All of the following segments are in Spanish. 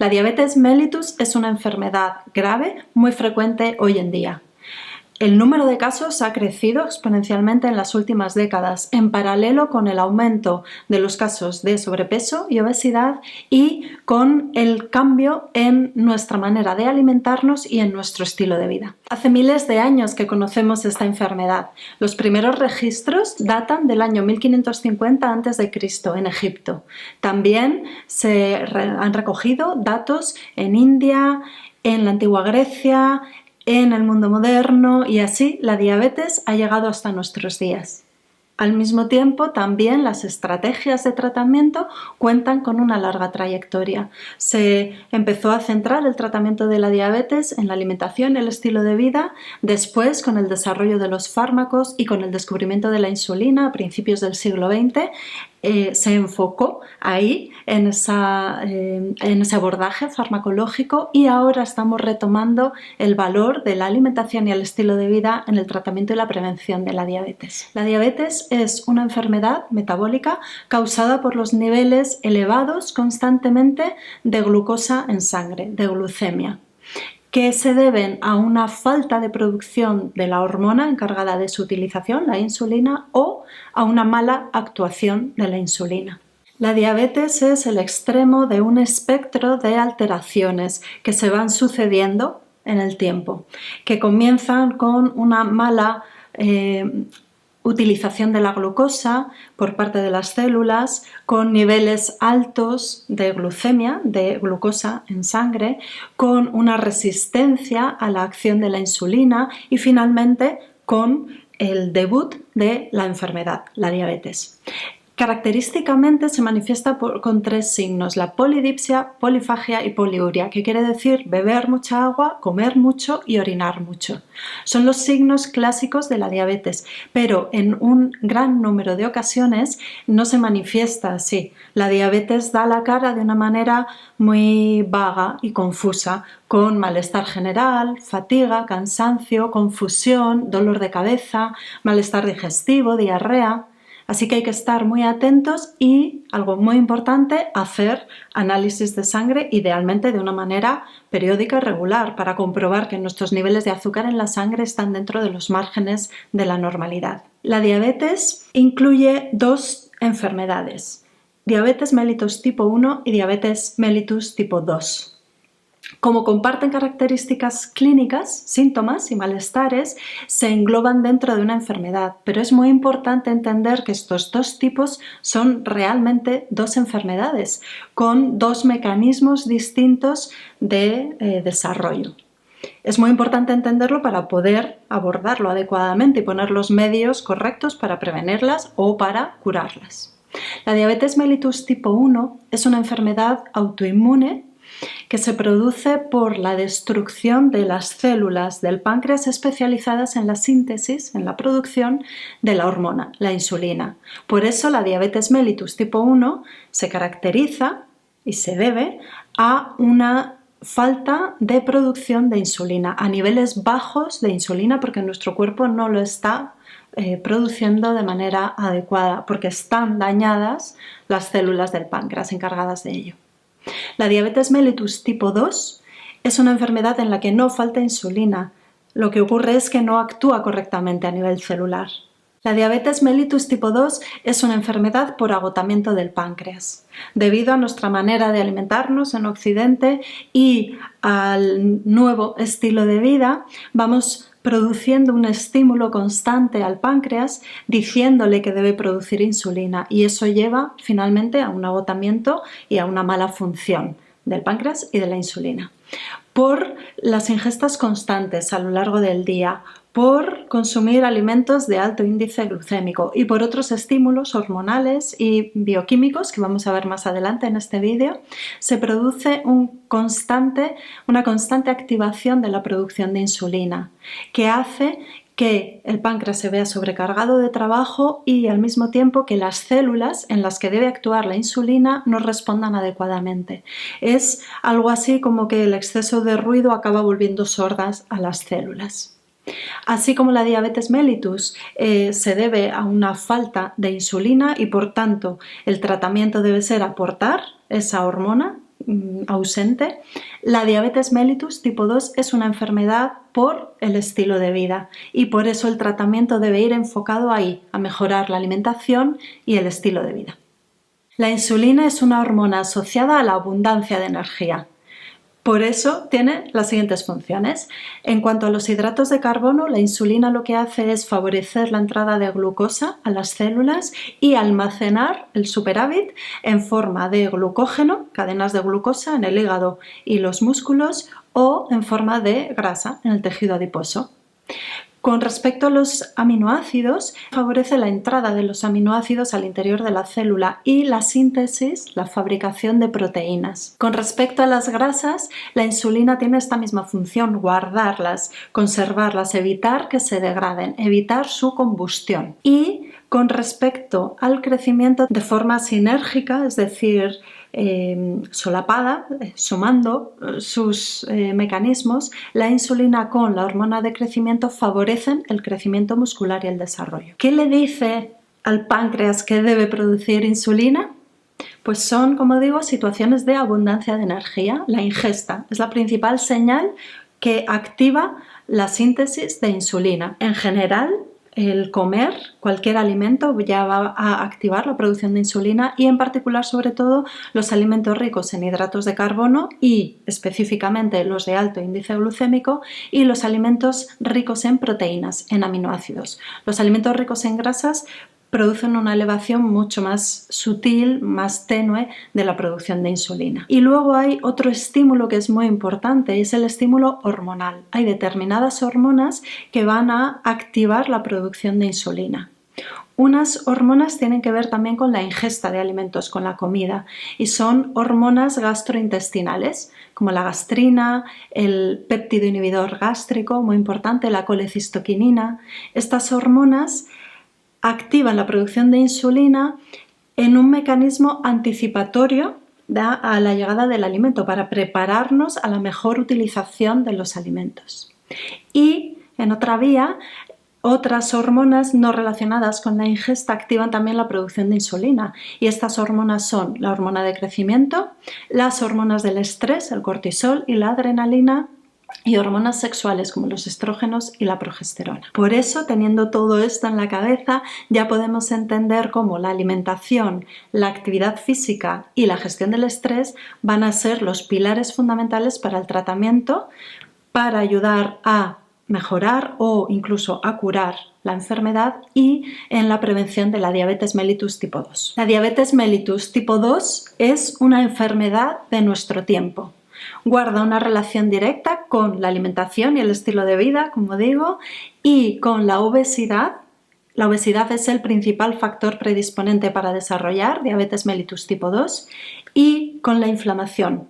La diabetes mellitus es una enfermedad grave muy frecuente hoy en día. El número de casos ha crecido exponencialmente en las últimas décadas, en paralelo con el aumento de los casos de sobrepeso y obesidad y con el cambio en nuestra manera de alimentarnos y en nuestro estilo de vida. Hace miles de años que conocemos esta enfermedad. Los primeros registros datan del año 1550 a.C. en Egipto. También se han recogido datos en India, en la antigua Grecia, en el mundo moderno, y así la diabetes ha llegado hasta nuestros días. Al mismo tiempo, también las estrategias de tratamiento cuentan con una larga trayectoria. Se empezó a centrar el tratamiento de la diabetes en la alimentación y el estilo de vida, después con el desarrollo de los fármacos y con el descubrimiento de la insulina a principios del siglo XX, se enfocó ahí en ese abordaje farmacológico, y ahora estamos retomando el valor de la alimentación y el estilo de vida en el tratamiento y la prevención de la diabetes. La diabetes es una enfermedad metabólica causada por los niveles elevados constantemente de glucosa en sangre, de glucemia, que se deben a una falta de producción de la hormona encargada de su utilización, la insulina, o a una mala actuación de la insulina. La diabetes es el extremo de un espectro de alteraciones que se van sucediendo en el tiempo, que comienzan con una mala utilización de la glucosa por parte de las células, con niveles altos de glucemia, de glucosa en sangre, con una resistencia a la acción de la insulina y finalmente con el debut de la enfermedad, la diabetes. Característicamente se manifiesta con tres signos: la polidipsia, polifagia y poliuria, que quiere decir beber mucha agua, comer mucho y orinar mucho. Son los signos clásicos de la diabetes, pero en un gran número de ocasiones no se manifiesta así. La diabetes da la cara de una manera muy vaga y confusa, con malestar general, fatiga, cansancio, confusión, dolor de cabeza, malestar digestivo, diarrea. Así que hay que estar muy atentos y, algo muy importante, hacer análisis de sangre, idealmente de una manera periódica y regular, para comprobar que nuestros niveles de azúcar en la sangre están dentro de los márgenes de la normalidad. La diabetes incluye dos enfermedades: diabetes mellitus tipo 1 y diabetes mellitus tipo 2. Como comparten características clínicas, síntomas y malestares, se engloban dentro de una enfermedad, pero es muy importante entender que estos dos tipos son realmente dos enfermedades, con dos mecanismos distintos de desarrollo. Es muy importante entenderlo para poder abordarlo adecuadamente y poner los medios correctos para prevenirlas o para curarlas. La diabetes mellitus tipo 1 es una enfermedad autoinmune que se produce por la destrucción de las células del páncreas especializadas en la síntesis, en la producción de la hormona, la insulina. Por eso la diabetes mellitus tipo 1 se caracteriza y se debe a una falta de producción de insulina, a niveles bajos de insulina, porque nuestro cuerpo no lo está produciendo de manera adecuada, porque están dañadas las células del páncreas encargadas de ello. La diabetes mellitus tipo 2 es una enfermedad en la que no falta insulina. Lo que ocurre es que no actúa correctamente a nivel celular. La diabetes mellitus tipo 2 es una enfermedad por agotamiento del páncreas. Debido a nuestra manera de alimentarnos en Occidente y al nuevo estilo de vida, vamos produciendo un estímulo constante al páncreas diciéndole que debe producir insulina, y eso lleva finalmente a un agotamiento y a una mala función del páncreas y de la insulina. Por las ingestas constantes a lo largo del día, por consumir alimentos de alto índice glucémico y por otros estímulos hormonales y bioquímicos que vamos a ver más adelante en este vídeo, se produce una constante activación de la producción de insulina, que hace que el páncreas se vea sobrecargado de trabajo y al mismo tiempo que las células en las que debe actuar la insulina no respondan adecuadamente. Es algo así como que el exceso de ruido acaba volviendo sordas a las células. Así como la diabetes mellitus se debe a una falta de insulina y por tanto el tratamiento debe ser aportar esa hormona ausente, la diabetes mellitus tipo 2 es una enfermedad por el estilo de vida y por eso el tratamiento debe ir enfocado ahí, a mejorar la alimentación y el estilo de vida. La insulina es una hormona asociada a la abundancia de energía. Por eso tiene las siguientes funciones. En cuanto a los hidratos de carbono, la insulina lo que hace es favorecer la entrada de glucosa a las células y almacenar el superávit en forma de glucógeno, cadenas de glucosa en el hígado y los músculos, o en forma de grasa en el tejido adiposo. Con respecto a los aminoácidos, favorece la entrada de los aminoácidos al interior de la célula y la síntesis, la fabricación de proteínas. Con respecto a las grasas, la insulina tiene esta misma función, guardarlas, conservarlas, evitar que se degraden, evitar su combustión. Y con respecto al crecimiento de forma sinérgica, es decir, solapada, sumando sus mecanismos, la insulina con la hormona de crecimiento favorecen el crecimiento muscular y el desarrollo. ¿Qué le dice al páncreas que debe producir insulina? Pues son, como digo, situaciones de abundancia de energía. La ingesta es la principal señal que activa la síntesis de insulina. En general, el comer cualquier alimento ya va a activar la producción de insulina y en particular, sobre todo, los alimentos ricos en hidratos de carbono y específicamente los de alto índice glucémico y los alimentos ricos en proteínas, en aminoácidos. Los alimentos ricos en grasas producen una elevación mucho más sutil, más tenue de la producción de insulina. Y luego hay otro estímulo que es muy importante y es el estímulo hormonal. Hay determinadas hormonas que van a activar la producción de insulina. Unas hormonas tienen que ver también con la ingesta de alimentos, con la comida, y son hormonas gastrointestinales, como la gastrina, el péptido inhibidor gástrico, muy importante, la colecistoquinina. Estas hormonas activan la producción de insulina en un mecanismo anticipatorio a la llegada del alimento para prepararnos a la mejor utilización de los alimentos. Y en otra vía, otras hormonas no relacionadas con la ingesta activan también la producción de insulina y estas hormonas son la hormona de crecimiento, las hormonas del estrés, el cortisol y la adrenalina, y hormonas sexuales como los estrógenos y la progesterona. Por eso, teniendo todo esto en la cabeza, ya podemos entender cómo la alimentación, la actividad física y la gestión del estrés van a ser los pilares fundamentales para el tratamiento, para ayudar a mejorar o incluso a curar la enfermedad y en la prevención de la diabetes mellitus tipo 2. La diabetes mellitus tipo 2 es una enfermedad de nuestro tiempo. Guarda una relación directa con la alimentación y el estilo de vida, como digo, y con la obesidad. La obesidad es el principal factor predisponente para desarrollar diabetes mellitus tipo 2 y con la inflamación.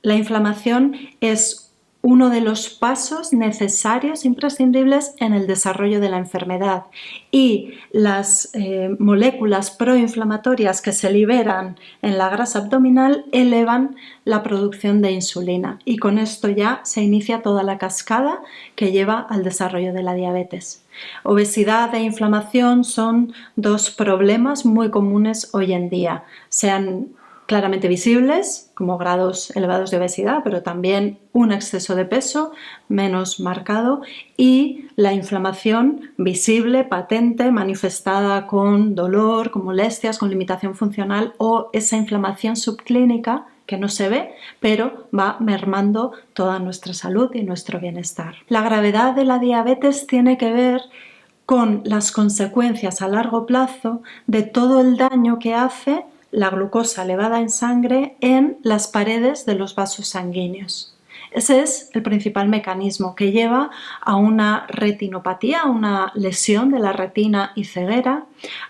La inflamación es uno de los pasos necesarios, imprescindibles en el desarrollo de la enfermedad y las moléculas proinflamatorias que se liberan en la grasa abdominal elevan la producción de insulina y con esto ya se inicia toda la cascada que lleva al desarrollo de la diabetes. Obesidad e inflamación son dos problemas muy comunes hoy en día, sean claramente visibles, como grados elevados de obesidad, pero también un exceso de peso menos marcado y la inflamación visible, patente, manifestada con dolor, con molestias, con limitación funcional o esa inflamación subclínica que no se ve, pero va mermando toda nuestra salud y nuestro bienestar. La gravedad de la diabetes tiene que ver con las consecuencias a largo plazo de todo el daño que hace la glucosa elevada en sangre en las paredes de los vasos sanguíneos. Ese es el principal mecanismo que lleva a una retinopatía, a una lesión de la retina y ceguera,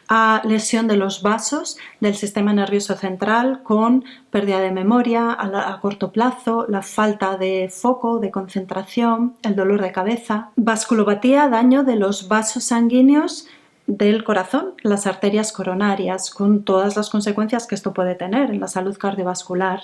a lesión de los vasos del sistema nervioso central con pérdida de memoria a corto plazo, la falta de foco, de concentración, el dolor de cabeza, vasculopatía, daño de los vasos sanguíneos del corazón, las arterias coronarias, con todas las consecuencias que esto puede tener en la salud cardiovascular.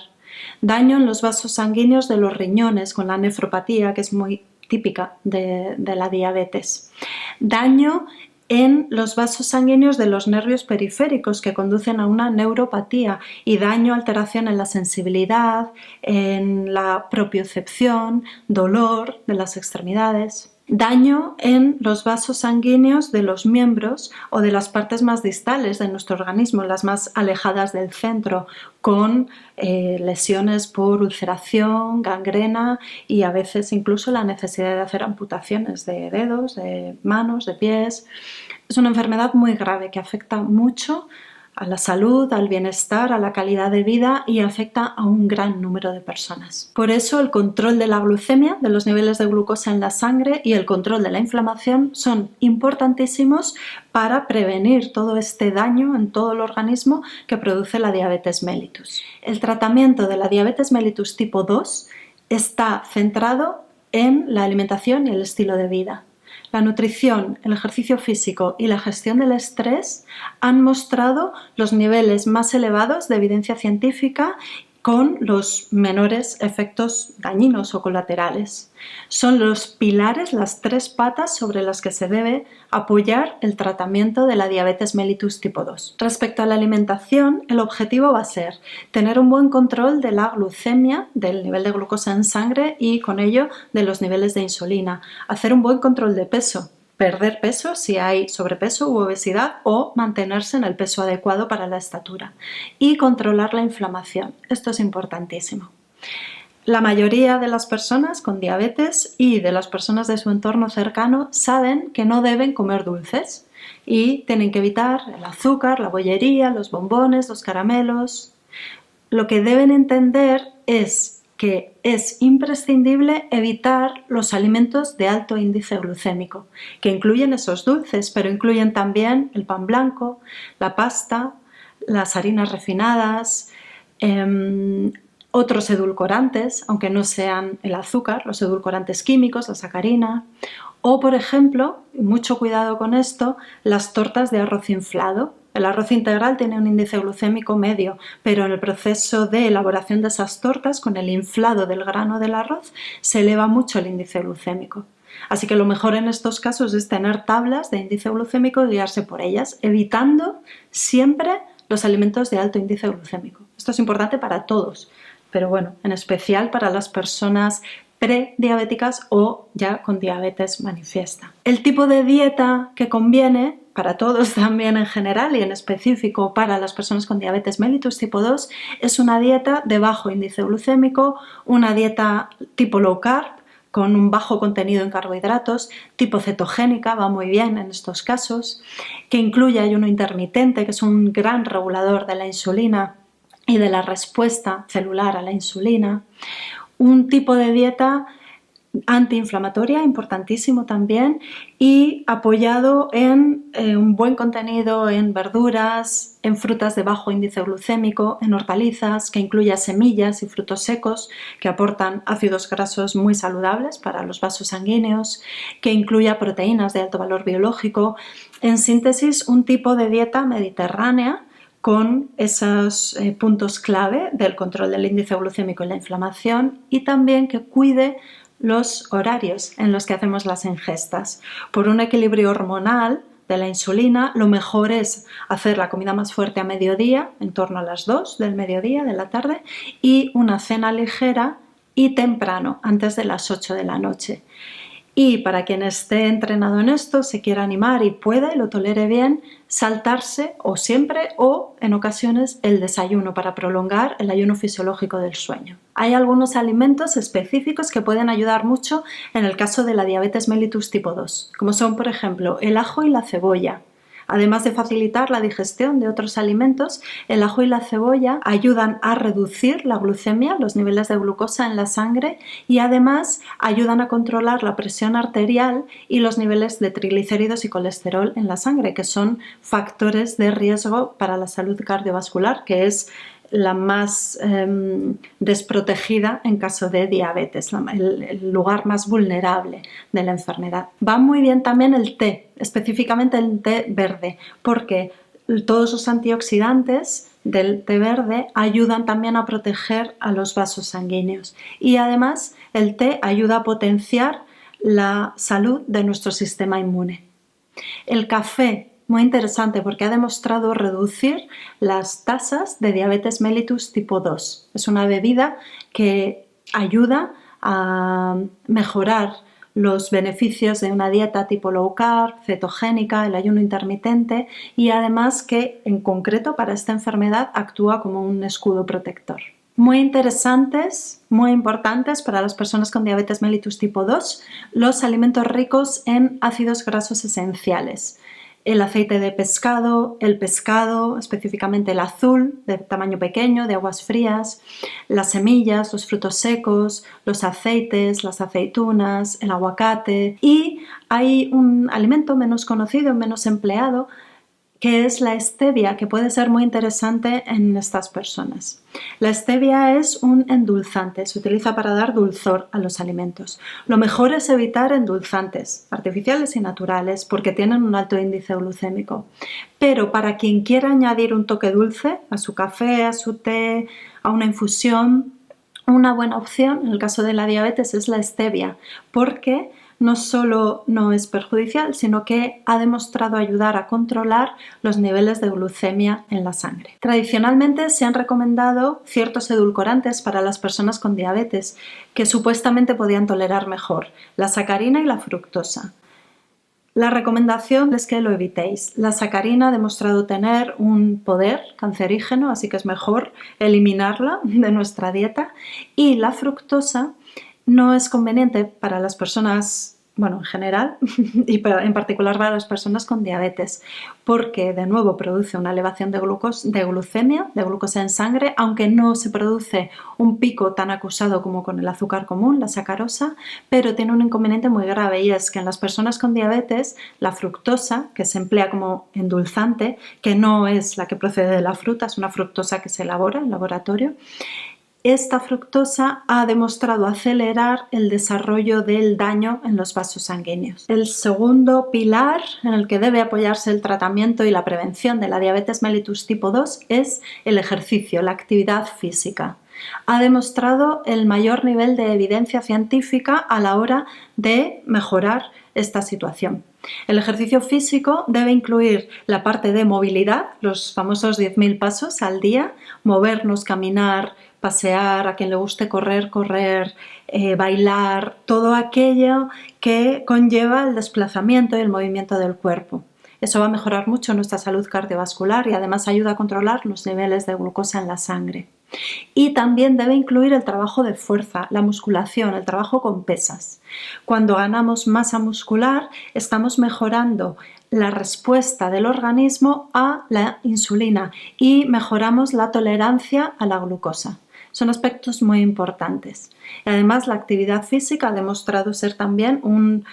Daño en los vasos sanguíneos de los riñones, con la nefropatía, que es muy típica de la diabetes. Daño en los vasos sanguíneos de los nervios periféricos que conducen a una neuropatía y daño, alteración en la sensibilidad, en la propiocepción, dolor de las extremidades. Daño en los vasos sanguíneos de los miembros o de las partes más distales de nuestro organismo, las más alejadas del centro, con lesiones por ulceración, gangrena y a veces incluso la necesidad de hacer amputaciones de dedos, de manos, de pies. Es una enfermedad muy grave que afecta mucho a la salud, al bienestar, a la calidad de vida y afecta a un gran número de personas. Por eso el control de la glucemia, de los niveles de glucosa en la sangre y el control de la inflamación son importantísimos para prevenir todo este daño en todo el organismo que produce la diabetes mellitus. El tratamiento de la diabetes mellitus tipo 2 está centrado en la alimentación y el estilo de vida. La nutrición, el ejercicio físico y la gestión del estrés han mostrado los niveles más elevados de evidencia científica con los menores efectos dañinos o colaterales. Son los pilares, las tres patas sobre las que se debe apoyar el tratamiento de la diabetes mellitus tipo 2. Respecto a la alimentación, el objetivo va a ser tener un buen control de la glucemia, del nivel de glucosa en sangre y con ello de los niveles de insulina, hacer un buen control de peso, perder peso si hay sobrepeso u obesidad o mantenerse en el peso adecuado para la estatura y controlar la inflamación. Esto es importantísimo. La mayoría de las personas con diabetes y de las personas de su entorno cercano saben que no deben comer dulces y tienen que evitar el azúcar, la bollería, los bombones, los caramelos. Lo que deben entender es que es imprescindible evitar los alimentos de alto índice glucémico, que incluyen esos dulces, pero incluyen también el pan blanco, la pasta, las harinas refinadas, otros edulcorantes, aunque no sean el azúcar, los edulcorantes químicos, la sacarina, o por ejemplo, mucho cuidado con esto, las tortas de arroz inflado. El arroz integral tiene un índice glucémico medio, pero en el proceso de elaboración de esas tortas, con el inflado del grano del arroz, se eleva mucho el índice glucémico. Así que lo mejor en estos casos es tener tablas de índice glucémico y guiarse por ellas, evitando siempre los alimentos de alto índice glucémico. Esto es importante para todos, pero bueno, en especial para las personas prediabéticas o ya con diabetes manifiesta. El tipo de dieta que conviene para todos también en general y en específico para las personas con diabetes mellitus tipo 2 es una dieta de bajo índice glucémico, una dieta tipo low carb con un bajo contenido en carbohidratos, tipo cetogénica, va muy bien en estos casos, que incluye ayuno intermitente, que es un gran regulador de la insulina y de la respuesta celular a la insulina, un tipo de dieta antiinflamatoria, importantísimo también, y apoyado en un buen contenido en verduras, en frutas de bajo índice glucémico, en hortalizas, que incluya semillas y frutos secos que aportan ácidos grasos muy saludables para los vasos sanguíneos, que incluya proteínas de alto valor biológico. En síntesis, un tipo de dieta mediterránea con esos puntos clave del control del índice glucémico y la inflamación, y también que cuide los horarios en los que hacemos las ingestas. Por un equilibrio hormonal de la insulina, lo mejor es hacer la comida más fuerte a mediodía, en torno a las 2 del mediodía de la tarde, y una cena ligera y temprano, antes de las 8 de la noche. Y para quien esté entrenado en esto, se quiera animar y pueda y lo tolere bien, saltarse o siempre o en ocasiones el desayuno para prolongar el ayuno fisiológico del sueño. Hay algunos alimentos específicos que pueden ayudar mucho en el caso de la diabetes mellitus tipo 2, como son por ejemplo el ajo y la cebolla. Además de facilitar la digestión de otros alimentos, el ajo y la cebolla ayudan a reducir la glucemia, los niveles de glucosa en la sangre, y además ayudan a controlar la presión arterial y los niveles de triglicéridos y colesterol en la sangre, que son factores de riesgo para la salud cardiovascular, que es la más desprotegida en caso de diabetes, el lugar más vulnerable de la enfermedad. Va muy bien también el té, específicamente el té verde, porque todos los antioxidantes del té verde ayudan también a proteger a los vasos sanguíneos, y además el té ayuda a potenciar la salud de nuestro sistema inmune. El café, muy interesante porque ha demostrado reducir las tasas de diabetes mellitus tipo 2. Es una bebida que ayuda a mejorar los beneficios de una dieta tipo low carb, cetogénica, el ayuno intermitente y además que en concreto para esta enfermedad actúa como un escudo protector. Muy interesantes, muy importantes para las personas con diabetes mellitus tipo 2, los alimentos ricos en ácidos grasos esenciales. El aceite de pescado, el pescado, específicamente el azul, de tamaño pequeño, de aguas frías, las semillas, los frutos secos, los aceites, las aceitunas, el aguacate. Y hay un alimento menos conocido, menos empleado, que es la stevia, que puede ser muy interesante en estas personas. La stevia es un endulzante, se utiliza para dar dulzor a los alimentos. Lo mejor es evitar endulzantes artificiales y naturales porque tienen un alto índice glucémico. Pero para quien quiera añadir un toque dulce a su café, a su té, a una infusión, una buena opción en el caso de la diabetes es la stevia, porque no solo no es perjudicial, sino que ha demostrado ayudar a controlar los niveles de glucemia en la sangre. Tradicionalmente se han recomendado ciertos edulcorantes para las personas con diabetes que supuestamente podían tolerar mejor, la sacarina y la fructosa. La recomendación es que lo evitéis. La sacarina ha demostrado tener un poder cancerígeno, así que es mejor eliminarla de nuestra dieta. Y la fructosa no es conveniente para las personas, bueno, en general, y en particular para las personas con diabetes, porque de nuevo produce una elevación de glucemia, de glucosa en sangre, aunque no se produce un pico tan acusado como con el azúcar común, la sacarosa, pero tiene un inconveniente muy grave y es que en las personas con diabetes la fructosa, que se emplea como endulzante, que no es la que procede de la fruta, es una fructosa que se elabora en laboratorio, esta fructosa ha demostrado acelerar el desarrollo del daño en los vasos sanguíneos. El segundo pilar en el que debe apoyarse el tratamiento y la prevención de la diabetes mellitus tipo 2 es el ejercicio, la actividad física. Ha demostrado el mayor nivel de evidencia científica a la hora de mejorar esta situación. El ejercicio físico debe incluir la parte de movilidad, los famosos 10.000 pasos al día, movernos, caminar, pasear, a quien le guste correr, bailar, todo aquello que conlleva el desplazamiento y el movimiento del cuerpo. Eso va a mejorar mucho nuestra salud cardiovascular y además ayuda a controlar los niveles de glucosa en la sangre. Y también debe incluir el trabajo de fuerza, la musculación, el trabajo con pesas. Cuando ganamos masa muscular, estamos mejorando la respuesta del organismo a la insulina y mejoramos la tolerancia a la glucosa. Son aspectos muy importantes. Además, la actividad física ha demostrado ser también un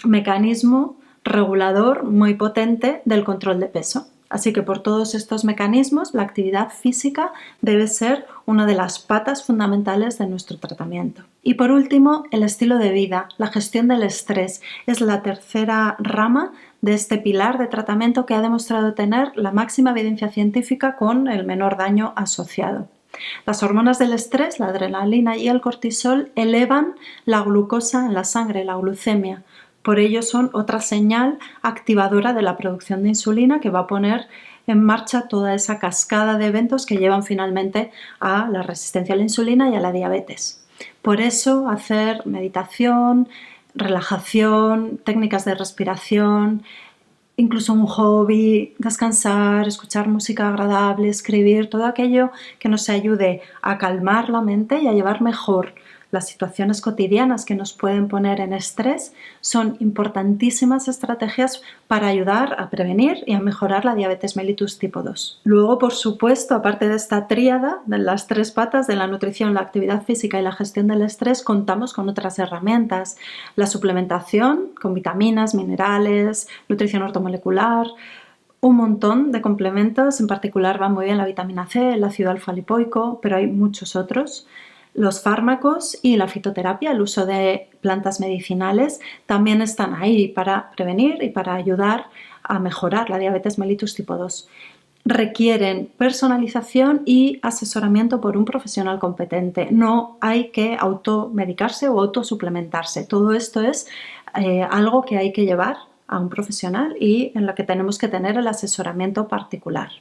mecanismo regulador muy potente del control de peso. Así que por todos estos mecanismos, la actividad física debe ser una de las patas fundamentales de nuestro tratamiento. Y por último, el estilo de vida, la gestión del estrés, es la tercera rama de este pilar de tratamiento que ha demostrado tener la máxima evidencia científica con el menor daño asociado. Las hormonas del estrés, la adrenalina y el cortisol, elevan la glucosa en la sangre, la glucemia. Por ello son otra señal activadora de la producción de insulina que va a poner en marcha toda esa cascada de eventos que llevan finalmente a la resistencia a la insulina y a la diabetes. Por eso hacer meditación, relajación, técnicas de respiración, incluso un hobby, descansar, escuchar música agradable, escribir, todo aquello que nos ayude a calmar la mente y a llevar mejor las situaciones cotidianas que nos pueden poner en estrés, son importantísimas estrategias para ayudar a prevenir y a mejorar la diabetes mellitus tipo 2. Luego, por supuesto, aparte de esta tríada de las tres patas de la nutrición, la actividad física y la gestión del estrés, contamos con otras herramientas. La suplementación con vitaminas, minerales, nutrición ortomolecular, un montón de complementos, en particular va muy bien la vitamina C, el ácido alfa-lipoico, pero hay muchos otros. Los fármacos y la fitoterapia, el uso de plantas medicinales, también están ahí para prevenir y para ayudar a mejorar la diabetes mellitus tipo 2. Requieren personalización y asesoramiento por un profesional competente. No hay que automedicarse o autosuplementarse. Todo esto es algo que hay que llevar a un profesional y en la que tenemos que tener el asesoramiento particular.